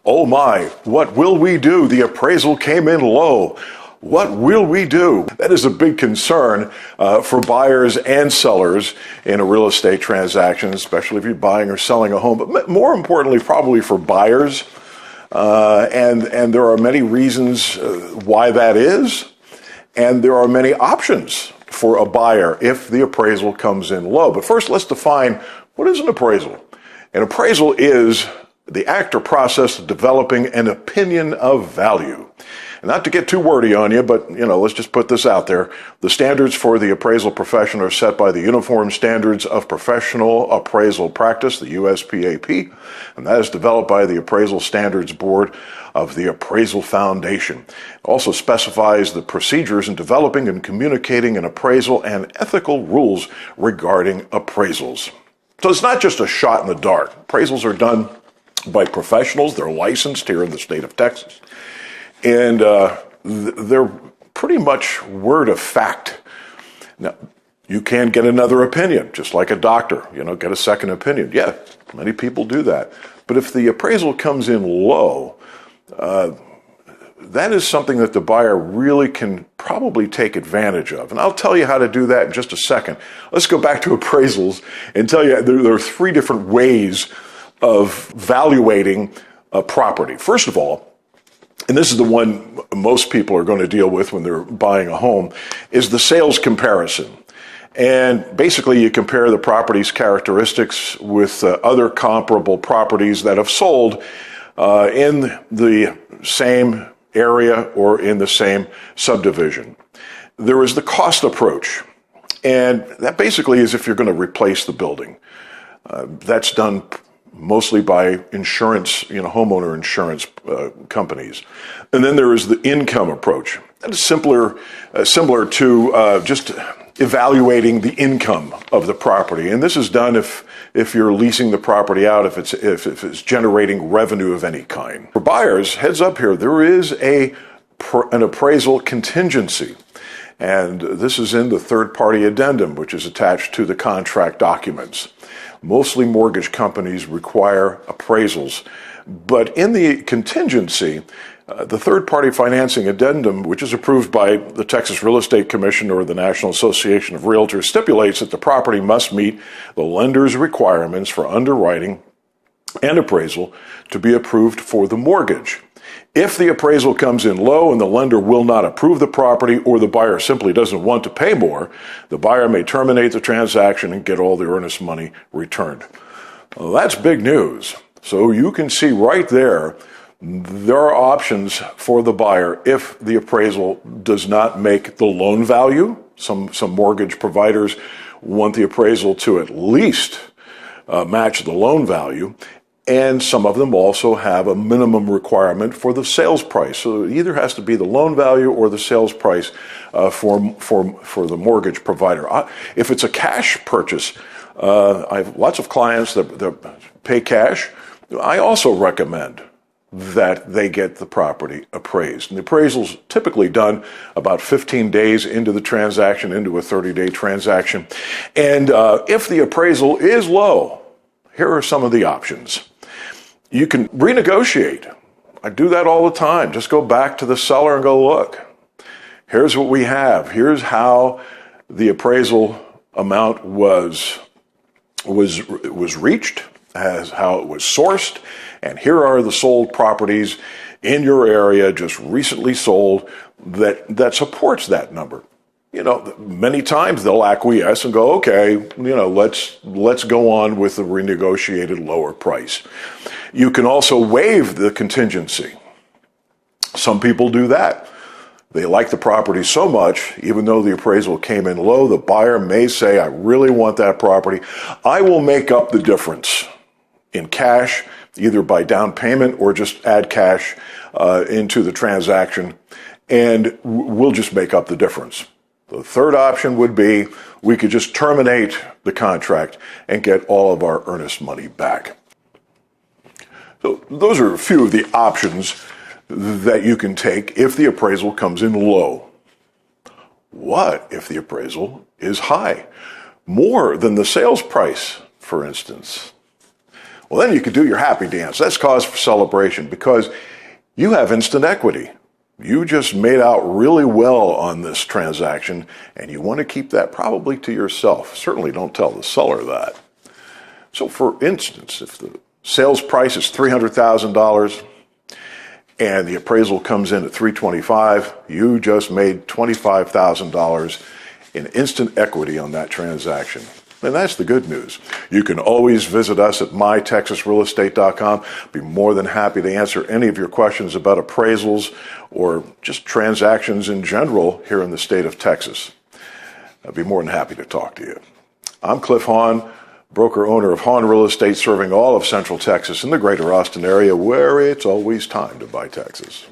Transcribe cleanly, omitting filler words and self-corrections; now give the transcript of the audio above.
Oh my, what will we do? The appraisal came in low. What will we do? That is a big concern for buyers and sellers in a real estate transaction, especially if you're buying or selling a home. But more importantly, probably for buyers. And there are many reasons why that is. And there are many options for a buyer if the appraisal comes in low. But first, let's define what is an appraisal. An appraisal is the act or process of developing an opinion of value. And not to get too wordy on you, but let's just put this out there. The standards for the appraisal profession are set by the Uniform Standards of Professional Appraisal Practice, the USPAP, and that is developed by the Appraisal Standards Board of the Appraisal Foundation. It also specifies the procedures in developing and communicating an appraisal and ethical rules regarding appraisals. So it's not just a shot in the dark. Appraisals are done by professionals. They're licensed here in the state of Texas. And they're pretty much word of fact. Now, you can get another opinion, just like a doctor, get a second opinion. Yeah, many people do that. But if the appraisal comes in low, that is something that the buyer really can probably take advantage of. And I'll tell you how to do that in just a second. Let's go back to appraisals and tell you there are three different ways of valuating a property. First of all, and this is the one most people are going to deal with when they're buying a home, is the sales comparison. And basically you compare the property's characteristics with other comparable properties that have sold in the same area or in the same subdivision. There is the cost approach. And that basically is if you're going to replace the building. That's done mostly by insurance, homeowner insurance companies. And then there is the income approach. That is similar to just evaluating the income of the property. And this is done if you're leasing the property out, if it's generating revenue of any kind. For buyers, heads up here, there is an appraisal contingency. And this is in the third-party addendum, which is attached to the contract documents. Mostly mortgage companies require appraisals. But in the contingency, the third-party financing addendum, which is approved by the Texas Real Estate Commission or the National Association of Realtors, stipulates that the property must meet the lender's requirements for underwriting and appraisal to be approved for the mortgage. If the appraisal comes in low and the lender will not approve the property or the buyer simply doesn't want to pay more, the buyer may terminate the transaction and get all the earnest money returned. Well, that's big news. So you can see right there are options for the buyer if the appraisal does not make the loan value. Some mortgage providers want the appraisal to at least match the loan value. And some of them also have a minimum requirement for the sales price. So it either has to be the loan value or the sales price for the mortgage provider. If it's a cash purchase, I have lots of clients that pay cash. I also recommend that they get the property appraised. And the appraisal's typically done about 15 days into the transaction, into a 30-day transaction. And if the appraisal is low, here are some of the options. You can renegotiate. I do that all the time. Just go back to the seller and go, look, here's what we have. Here's how the appraisal amount was reached, as how it was sourced, and here are the sold properties in your area just recently sold that supports that number. Many times they'll acquiesce and go, okay, let's go on with the renegotiated lower price. You can also waive the contingency. Some people do that. They like the property so much, even though the appraisal came in low, the buyer may say, I really want that property. I will make up the difference in cash, either by down payment or just add cash into the transaction, and we'll just make up the difference. The third option would be we could just terminate the contract and get all of our earnest money back. So those are a few of the options that you can take if the appraisal comes in low. What if the appraisal is high? More than the sales price, for instance. Well, then you could do your happy dance. That's cause for celebration because you have instant equity. You just made out really well on this transaction, and you want to keep that probably to yourself. Certainly don't tell the seller that. So for instance, if the sales price is $300,000 and the appraisal comes in at $325,000, you just made $25,000 in instant equity on that transaction. And that's the good news. You can always visit us at mytexasrealestate.com. Be more than happy to answer any of your questions about appraisals or just transactions in general here in the state of Texas. I'd be more than happy to talk to you. I'm Cliff Hahn, broker owner of Hahn Real Estate, serving all of Central Texas and the greater Austin area, where it's always time to buy Texas.